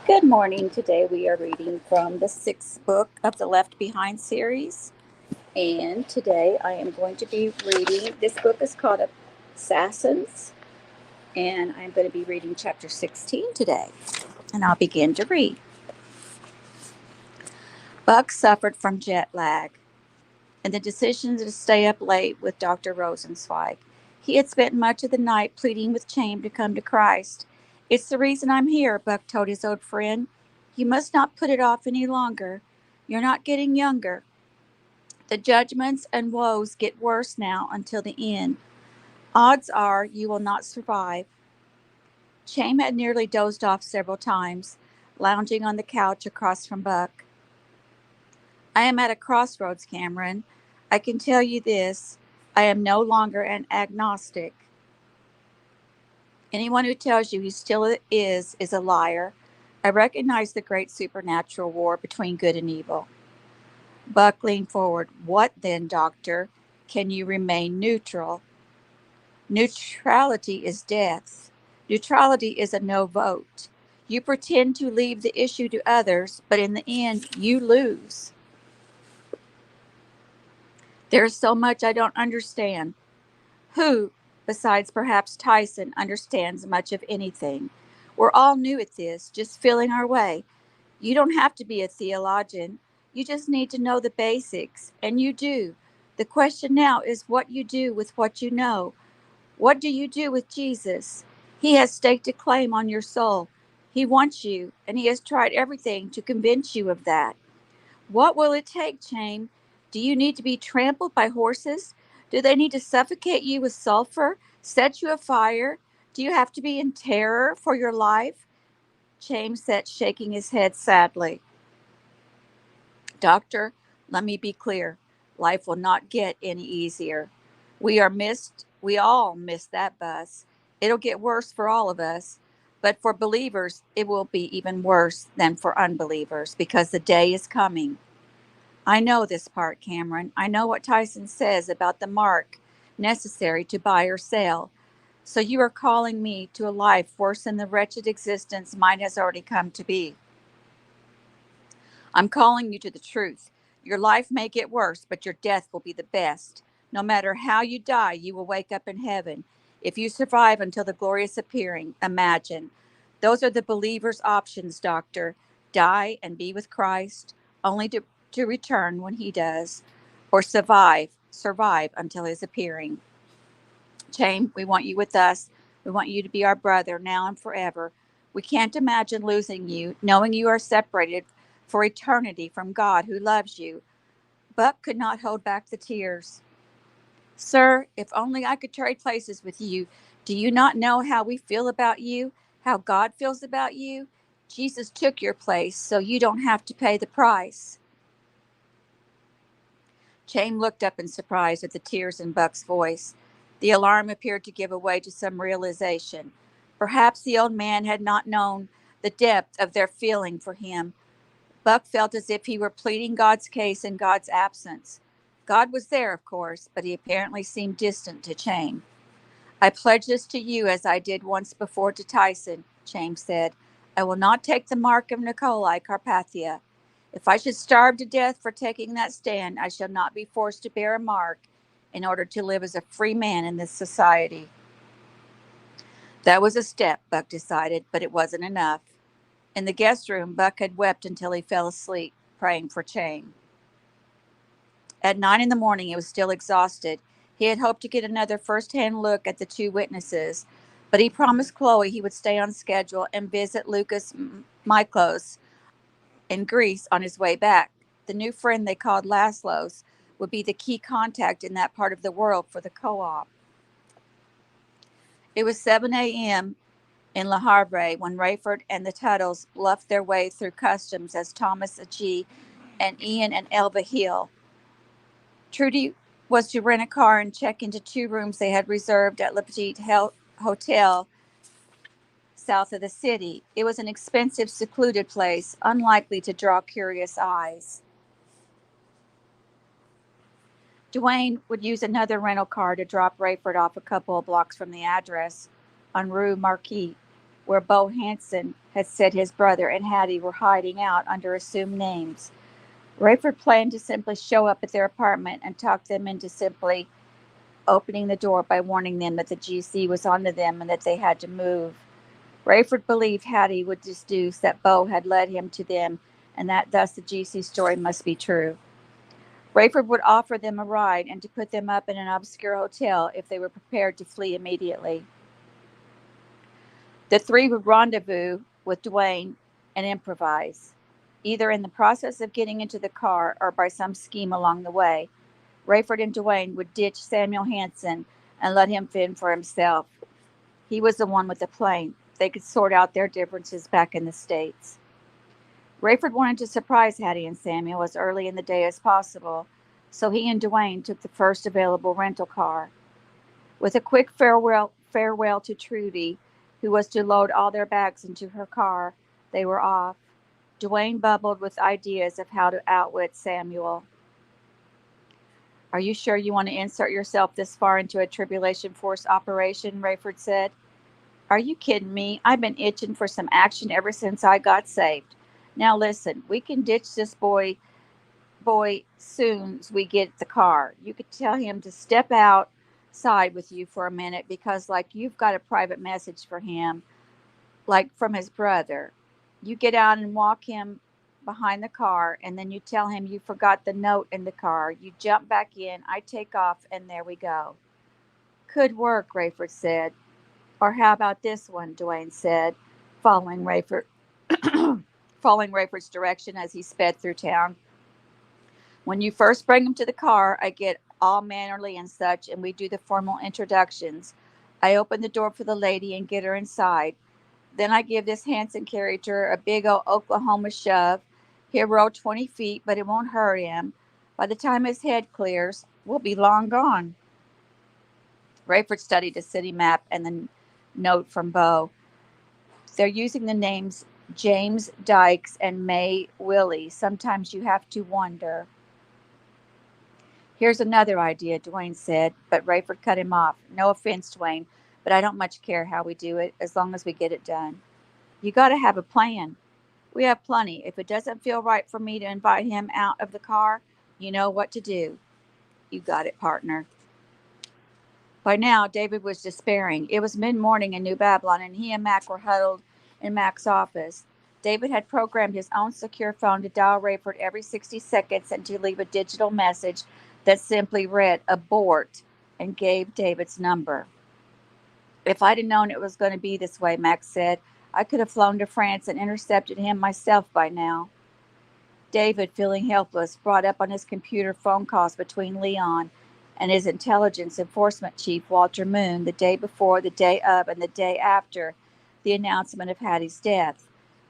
Good morning. Today we are reading from the sixth book of the Left Behind series. And today I am going to be reading, this book is called Assassins. And I'm going to be reading chapter 16 today. And I'll begin to read. Buck suffered from jet lag and the decision to stay up late with Dr. Rosenzweig. He had spent much of the night pleading with Chaim to come to Christ. It's the reason I'm here, Buck told his old friend. You must not put it off any longer. You're not getting younger. The judgments and woes get worse now until the end. Odds are you will not survive. Chaim had nearly dozed off several times, lounging on the couch across from Buck. I am at a crossroads, Cameron. I can tell you this. I am no longer an agnostic. Anyone who tells you he still is a liar. I recognize the great supernatural war between good and evil. Buck leaned forward. What then, Doctor? Can you remain neutral? Neutrality is death. Neutrality is a no vote. You pretend to leave the issue to others, but in the end, you lose. There is so much I don't understand. Who, besides perhaps Tyson, understands much of anything? We're all new at this, just feeling our way. You don't have to be a theologian. You just need to know the basics, and you do. The question now is what you do with what you know. What do you do with Jesus? He has staked a claim on your soul. He wants you, and he has tried everything to convince you of that. What will it take, Chaim? Do you need to be trampled by horses? Do they need to suffocate you with sulfur, set you afire? Do you have to be in terror for your life? Chaim sat shaking his head sadly. Doctor, let me be clear. Life will not get any easier. We all missed that bus. It'll get worse for all of us. But for believers, it will be even worse than for unbelievers because the day is coming. I know this part, Cameron. I know what Tyson says about the mark necessary to buy or sell. So you are calling me to a life worse than the wretched existence mine has already come to be. I'm calling you to the truth. Your life may get worse, but your death will be the best. No matter how you die, you will wake up in heaven. If you survive until the glorious appearing, imagine. Those are the believer's options, Doctor. Die and be with Christ, only to return when he does, or survive until his appearing. Chaim, we want you with us. We want you to be our brother now and forever. We can't imagine losing you, knowing you are separated for eternity from God who loves you. Buck could not hold back the tears. Sir, if only I could trade places with you. Do you not know how we feel about you? How God feels about you? Jesus took your place so you don't have to pay the price. Chaim looked up in surprise at the tears in Buck's voice. The alarm appeared to give way to some realization. Perhaps the old man had not known the depth of their feeling for him. Buck felt as if he were pleading God's case in God's absence. God was there, of course, but he apparently seemed distant to Chaim. I pledge this to you as I did once before to Tyson, Chaim said. I will not take the mark of Nikolai Carpathia. If I should starve to death for taking that stand, I shall not be forced to bear a mark in order to live as a free man in this society. That was a step, Buck decided, but it wasn't enough. In the guest room, Buck had wept until he fell asleep, praying for Chaim. At 9 in the morning, he was still exhausted. He had hoped to get another first-hand look at the two witnesses, but he promised Chloe he would stay on schedule and visit Lucas Miklos in Greece on his way back. The new friend they called Laszlo's would be the key contact in that part of the world for the co-op. It was 7 a.m. in Le Havre when Rayford and the Tuttles bluffed their way through customs as Thomas Agee and Ian and Elva Hill. Trudy was to rent a car and check into two rooms they had reserved at Le Petit Hotel south of the city. It was an expensive, secluded place, unlikely to draw curious eyes. Dwayne would use another rental car to drop Rayford off a couple of blocks from the address on Rue Marquis, where Bo Hansen had said his brother and Hattie were hiding out under assumed names. Rayford planned to simply show up at their apartment and talk them into simply opening the door by warning them that the GC was onto them and that they had to move. Rayford believed Hattie would deduce that Bo had led him to them and that thus the GC story must be true. Rayford would offer them a ride and to put them up in an obscure hotel if they were prepared to flee immediately. The three would rendezvous with Dwayne and improvise, either in the process of getting into the car or by some scheme along the way. Rayford and Dwayne would ditch Samuel Hanson and let him fend for himself. He was the one with the plane. They could sort out their differences back in the States. Rayford wanted to surprise Hattie and Samuel as early in the day as possible, so he and Dwayne took the first available rental car. With a quick farewell to Trudy, who was to load all their bags into her car, they were off. Dwayne bubbled with ideas of how to outwit Samuel. "Are you sure you want to insert yourself this far into a Tribulation Force operation?" Rayford said. "Are you kidding me? I've been itching for some action ever since I got saved. Now listen, we can ditch this boy soon as we get the car. You could tell him to step outside with you for a minute because like you've got a private message for him, like from his brother. You get out and walk him behind the car, and then you tell him you forgot the note in the car. You jump back in, I take off, and there we go." "Could work," Rayford said. "Or how about this one?" Dwayne said, following Rayford following Rayford's direction as he sped through town. "When you first bring him to the car, I get all mannerly and such, and we do the formal introductions. I open the door for the lady and get her inside. Then I give this Hanson character a big old Oklahoma shove. He'll roll 20 feet, but it won't hurt him. By the time his head clears, we'll be long gone." Rayford studied the city map and the note from Bo. "They're using the names James Dykes and May Willie. Sometimes you have to wonder." "Here's another idea," Dwayne said, but Rayford cut him off. "No offense, Dwayne, but I don't much care how we do it, as long as we get it done." "You got to have a plan." "We have plenty. If it doesn't feel right for me to invite him out of the car, you know what to do." "You got it, partner." By now, David was despairing. It was mid-morning in New Babylon, and he and Mac were huddled in Mac's office. David had programmed his own secure phone to dial Rayford every 60 seconds and to leave a digital message that simply read, "Abort," and gave David's number. "If I'd have known it was going to be this way," Max said, "I could have flown to France and intercepted him myself by now." David, feeling helpless, brought up on his computer phone calls between Leon and his intelligence enforcement chief, Walter Moon, the day before, the day of, and the day after the announcement of Hattie's death.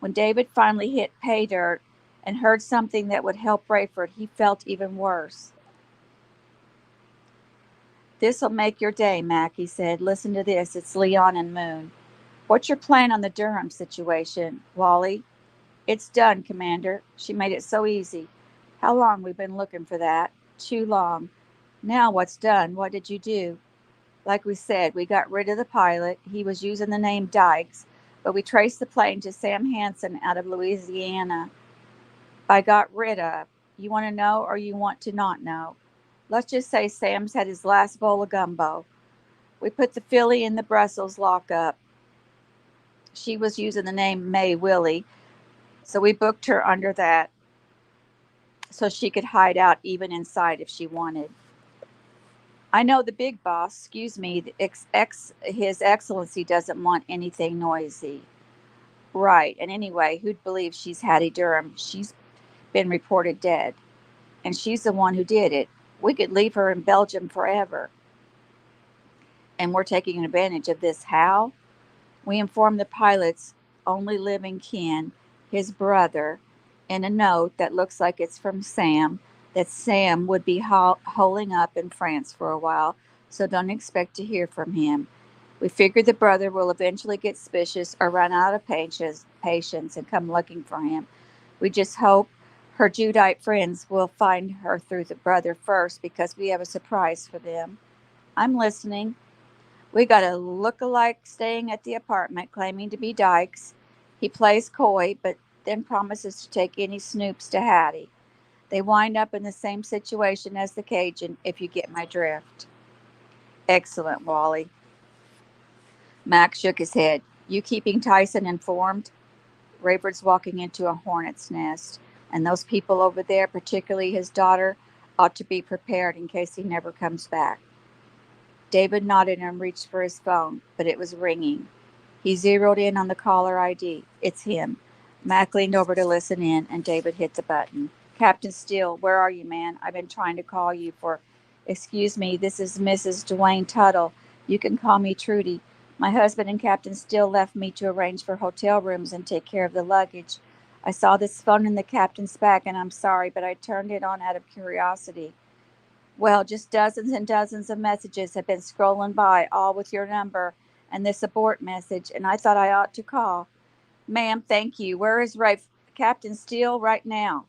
When David finally hit pay dirt and heard something that would help Rayford, he felt even worse. "This'll make your day, Mac," he said. "Listen to this. It's Leon and Moon. What's your plan on the Durham situation, Wally?" "It's done, Commander. She made it so easy. How long we've been looking for that? Too long. Now what's done? What did you do?" "Like we said, we got rid of the pilot. He was using the name Dykes, but we traced the plane to Sam Hanson out of Louisiana." "By got rid of, you want to know or you want to not know?" "Let's just say Sam's had his last bowl of gumbo. We put the filly in the Brussels lockup. She was using the name May Willie, so we booked her under that so she could hide out even inside if she wanted. I know the big boss, excuse me, His Excellency doesn't want anything noisy." "Right, and anyway, who'd believe she's Hattie Durham? She's been reported dead, and she's the one who did it. We could leave her in Belgium forever. And we're taking advantage of this how? We informed the pilot's only living kin, his brother, in a note that looks like it's from Sam, that Sam would be holing up in France for a while, so don't expect to hear from him. We figure the brother will eventually get suspicious or run out of patience and come looking for him. We just hope her Judite friends will find her through the brother first because we have a surprise for them." "I'm listening." "We got a look-alike staying at the apartment, claiming to be Dykes. He plays coy, but then promises to take any snoops to Hattie. They wind up in the same situation as the Cajun, if you get my drift. Excellent, Wally. Mac shook his head. You keeping Tyson informed? Rayford's walking into a hornet's nest, and those people over there, particularly his daughter, ought to be prepared in case he never comes back. David nodded and reached for his phone, but it was ringing. He zeroed in on the caller ID. It's him. Mac leaned over to listen in, and David hit the button. Captain Steele, where are you, man? I've been trying to call you for. Excuse me, this is Mrs. Dwayne Tuttle. You can call me Trudy. My husband and Captain Steele left me to arrange for hotel rooms and take care of the luggage. I saw this phone in the captain's bag, and I'm sorry, but I turned it on out of curiosity. Well, just dozens and dozens of messages have been scrolling by, all with your number and this abort message, and I thought I ought to call. Ma'am, thank you. Where is Captain Steele right now?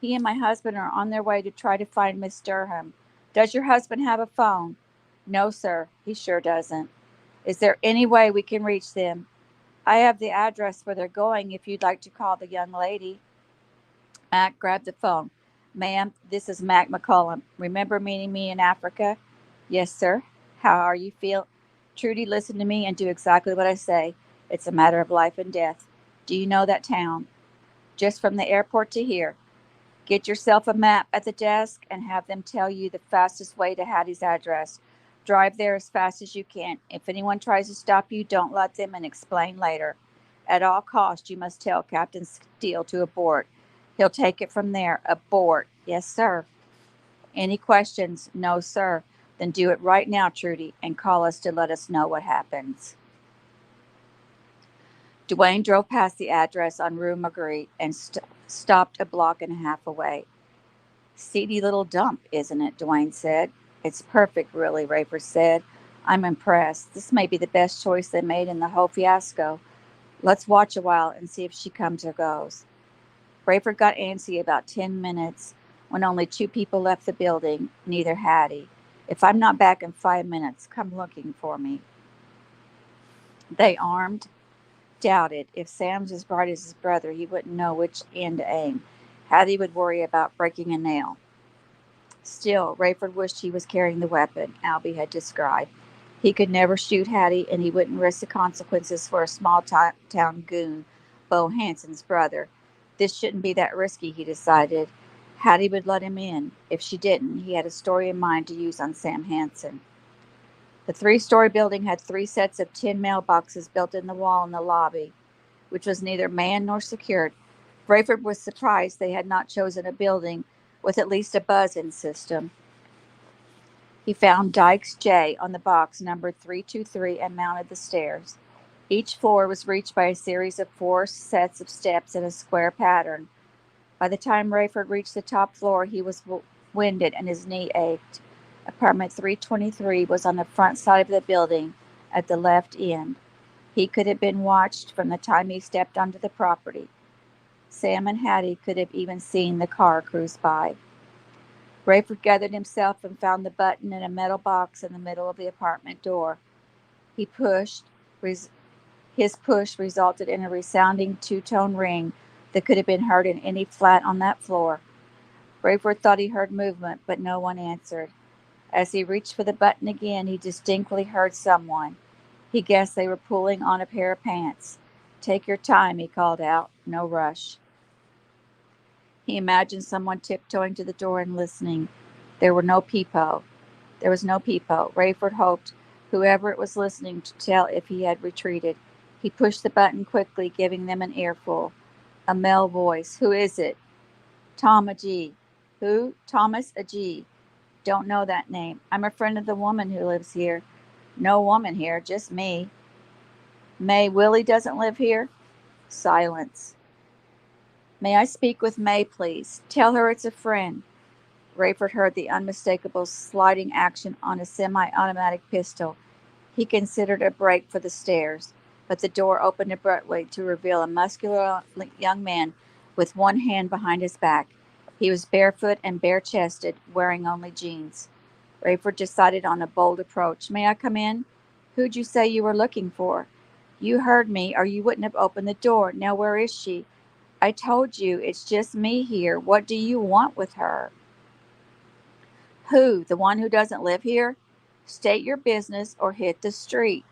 He and my husband are on their way to try to find Miss Durham. Does your husband have a phone? No, sir. He sure doesn't. Is there any way we can reach them? I have the address where they're going if you'd like to call the young lady. Mac grabbed the phone. Ma'am, this is Mac McCullum. Remember meeting me in Africa? Yes, sir. How are you feel? Trudy, listen to me and do exactly what I say. It's a matter of life and death. Do you know that town? Just from the airport to here. Get yourself a map at the desk and have them tell you the fastest way to Hattie's address. Drive there as fast as you can. If anyone tries to stop you, don't let them and explain later. At all costs, you must tell Captain Steele to abort. He'll take it from there. Abort. Yes, sir. Any questions? No, sir. Then do it right now, Trudy, and call us to let us know what happens. Dwayne drove past the address on Rue Marguerite and stopped a block and a half away. Seedy little dump, isn't it? Dwayne said. It's perfect, really, Rayford said. I'm impressed. This may be the best choice they made in the whole fiasco. Let's watch a while and see if she comes or goes. Rayford got antsy about 10 minutes when only two people left the building, neither Hattie. If I'm not back in 5 minutes, come looking for me. They armed? Doubted. If Sam's as bright as his brother, he wouldn't know which end to aim. Hattie would worry about breaking a nail. Still, Rayford wished he was carrying the weapon Albie had described. He could never shoot Hattie, and he wouldn't risk the consequences for a small town goon, Bo Hanson's brother. This shouldn't be that risky, he decided. Hattie would let him in. If she didn't, he had a story in mind to use on Sam Hanson. The three-story building had three sets of tin mailboxes built in the wall in the lobby, which was neither manned nor secured. Rayford was surprised they had not chosen a building with at least a buzz-in system. He found Dykes J on the box numbered 323 and mounted the stairs. Each floor was reached by a series of four sets of steps in a square pattern. By the time Rayford reached the top floor, he was winded and his knee ached. Apartment 323 was on the front side of the building at the left end. He could have been watched from the time he stepped onto the property. Sam and Hattie could have even seen the car cruise by. Rayford gathered himself and found the button in a metal box in the middle of the apartment door. He pushed. His push resulted in a resounding two-tone ring that could have been heard in any flat on that floor. Rayford thought he heard movement, but no one answered. As he reached for the button again, he distinctly heard someone. He guessed they were pulling on a pair of pants. Take your time, he called out. No rush. He imagined someone tiptoeing to the door and listening. There was no peephole. Rayford hoped whoever it was listening to tell if he had retreated. He pushed the button quickly, giving them an earful. A male voice. Who is it? Tom Agee. Who? Thomas Agee. Don't know that name. I'm a friend of the woman who lives here. No woman here, just me. May Willie doesn't live here? Silence. May I speak with May, please? Tell her it's a friend. Rayford heard the unmistakable sliding action on a semi-automatic pistol. He considered a break for the stairs, but the door opened abruptly to reveal a muscular young man with one hand behind his back. He was barefoot and bare-chested, wearing only jeans. Rayford decided on a bold approach. May I come in? Who'd you say you were looking for? You heard me, or you wouldn't have opened the door. Now, where is she? I told you, it's just me here. What do you want with her? Who? The one who doesn't live here? State your business or hit the street.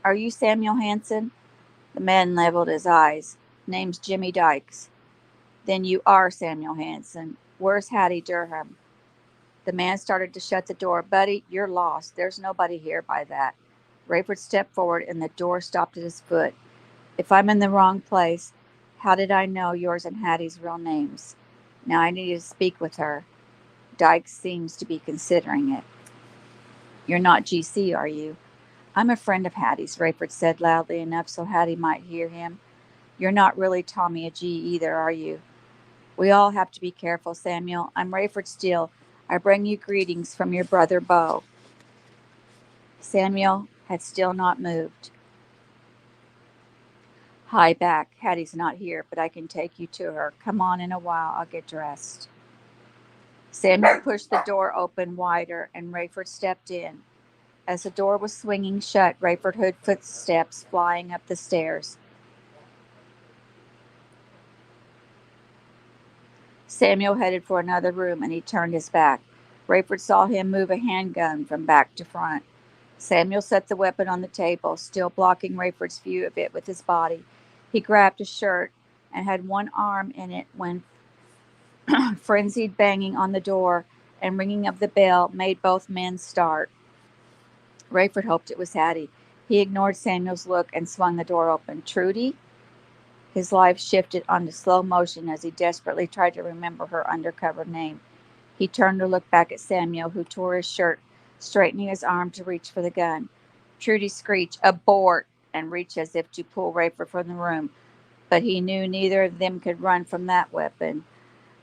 Are you Samuel Hanson? The man leveled his eyes. Name's Jimmy Dykes. Then you are Samuel Hanson. Where's Hattie Durham? The man started to shut the door. Buddy, you're lost. There's nobody here by that. Rayford stepped forward and the door stopped at his foot. If I'm in the wrong place, how did I know yours and Hattie's real names? Now I need to speak with her. Dykes seems to be considering it. You're not GC, are you? I'm a friend of Hattie's, Rayford said loudly enough so Hattie might hear him. You're not really Tommy a G either, are you? We all have to be careful, Samuel. I'm Rayford Steele. I bring you greetings from your brother Beau. Samuel had still not moved. Hi back. Hattie's not here, but I can take you to her. Come on in a while. I'll get dressed. Samuel pushed the door open wider, and Rayford stepped in. As the door was swinging shut, Rayford heard footsteps flying up the stairs. Samuel headed for another room, and he turned his back. Rayford saw him move a handgun from back to front. Samuel set the weapon on the table, still blocking Rayford's view of it with his body. He grabbed a shirt and had one arm in it when frenzied banging on the door and ringing of the bell made both men start. Rayford hoped it was Hattie. He ignored Samuel's look and swung the door open. Trudy? His life shifted onto slow motion as he desperately tried to remember her undercover name. He turned to look back at Samuel, who tore his shirt, straightening his arm to reach for the gun. Trudy screeched, "Abort!" and reached as if to pull Rayford from the room, but he knew neither of them could run from that weapon.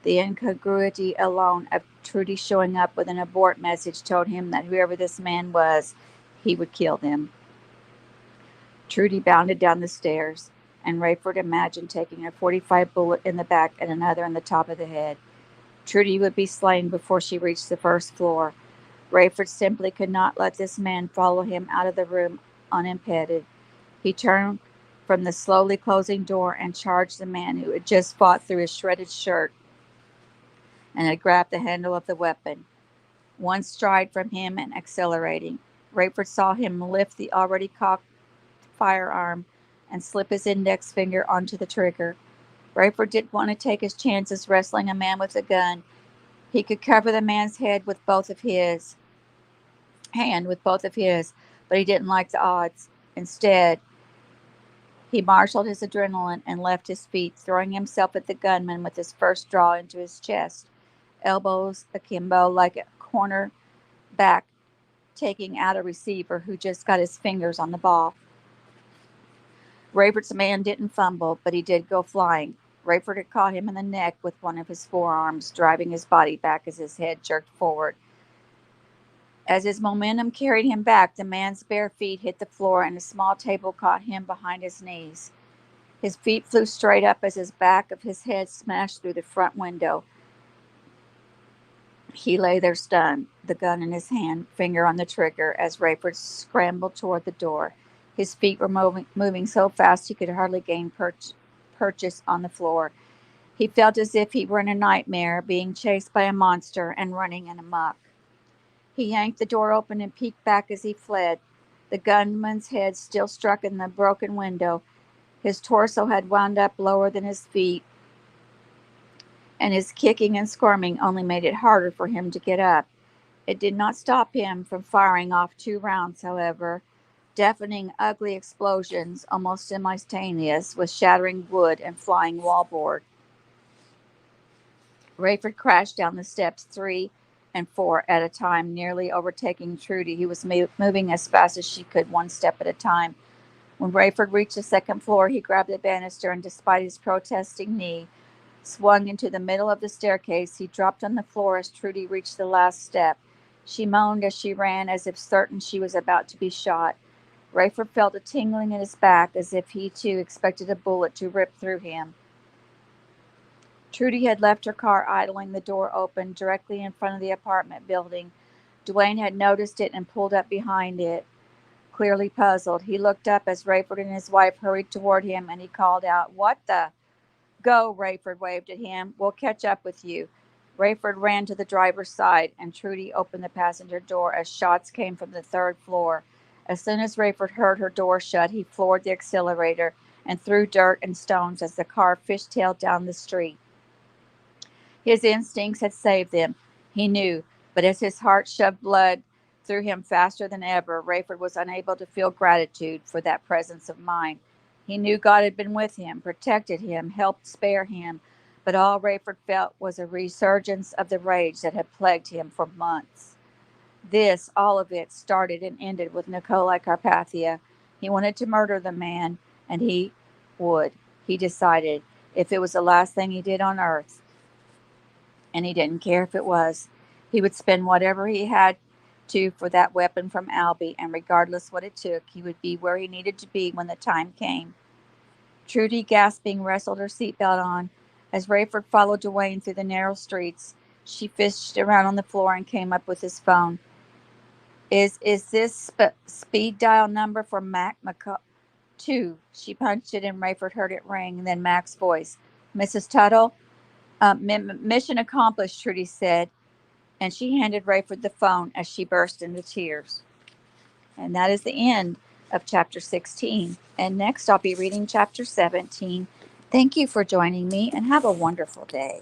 The incongruity alone of Trudy showing up with an abort message told him that whoever this man was, he would kill them. Trudy bounded down the stairs, and Rayford imagined taking a .45 bullet in the back and another in the top of the head. Trudy would be slain before she reached the first floor. Rayford simply could not let this man follow him out of the room unimpeded. He turned from the slowly closing door and charged the man who had just fought through his shredded shirt and had grabbed the handle of the weapon. One stride from him and accelerating, Rayford saw him lift the already cocked firearm and slip his index finger onto the trigger. Rayford didn't want to take his chances wrestling a man with a gun. He could cover the man's head with both of his, but he didn't like the odds. Instead, he marshaled his adrenaline and left his feet, throwing himself at the gunman with his first draw into his chest, elbows akimbo like a cornerback taking out a receiver who just got his fingers on the ball. Rayford's man didn't fumble, but he did go flying. Rayford had caught him in the neck with one of his forearms, driving his body back as his head jerked forward. As his momentum carried him back, the man's bare feet hit the floor and a small table caught him behind his knees. His feet flew straight up as his back of his head smashed through the front window. He lay there stunned, the gun in his hand, finger on the trigger, as Rayford scrambled toward the door. His feet were moving so fast he could hardly gain purchase on the floor. He felt as if he were in a nightmare, being chased by a monster and running in amok. He yanked the door open and peeked back as he fled. The gunman's head still struck in the broken window. His torso had wound up lower than his feet, and his kicking and squirming only made it harder for him to get up. It did not stop him from firing off 2 rounds, however, deafening, ugly explosions, almost simultaneous, with shattering wood and flying wallboard. Rayford crashed down the steps 3 and 4 at a time, nearly overtaking Trudy, who was moving as fast as she could, one step at a time. When Rayford reached the second floor, he grabbed the banister and, despite his protesting knee, swung into the middle of the staircase. He dropped on the floor as Trudy reached the last step. She moaned as she ran, as if certain she was about to be shot. Rayford felt a tingling in his back, as if he too expected a bullet to rip through him. Trudy had left her car idling, the door open, directly in front of the apartment building. Dwayne had noticed it and pulled up behind it. clearly puzzled. He looked up as Rayford and his wife hurried toward him, and he called out, "What the—" "Go," Rayford waved at him. "We'll catch up with you." Rayford ran to the driver's side, and Trudy opened the passenger door as shots came from the third floor. As soon as Rayford heard her door shut, he floored the accelerator and threw dirt and stones as the car fishtailed down the street. His instincts had saved them, he knew, but as his heart shoved blood through him faster than ever, Rayford was unable to feel gratitude for that presence of mind. He knew God had been with him, protected him, helped spare him, but all Rayford felt was a resurgence of the rage that had plagued him for months. This, all of it, started and ended with Nikolai Carpathia. He wanted to murder the man, and he would, he decided, if it was the last thing he did on earth. And he didn't care if it was. He would spend whatever he had to for that weapon from Albie, and regardless what it took, he would be where he needed to be when the time came. Trudy, gasping, wrestled her seatbelt on. As Rayford followed Dwayne through the narrow streets, she fished around on the floor and came up with his phone. Is this speed dial number for Mac McCall? 2. She punched it, and Rayford heard it ring, and then Mac's voice. "Mrs. Tuttle?" Mission accomplished, Trudy said, and she handed Rayford the phone as she burst into tears. And that is the end of chapter 16. And next I'll be reading chapter 17. Thank you for joining me, and have a wonderful day.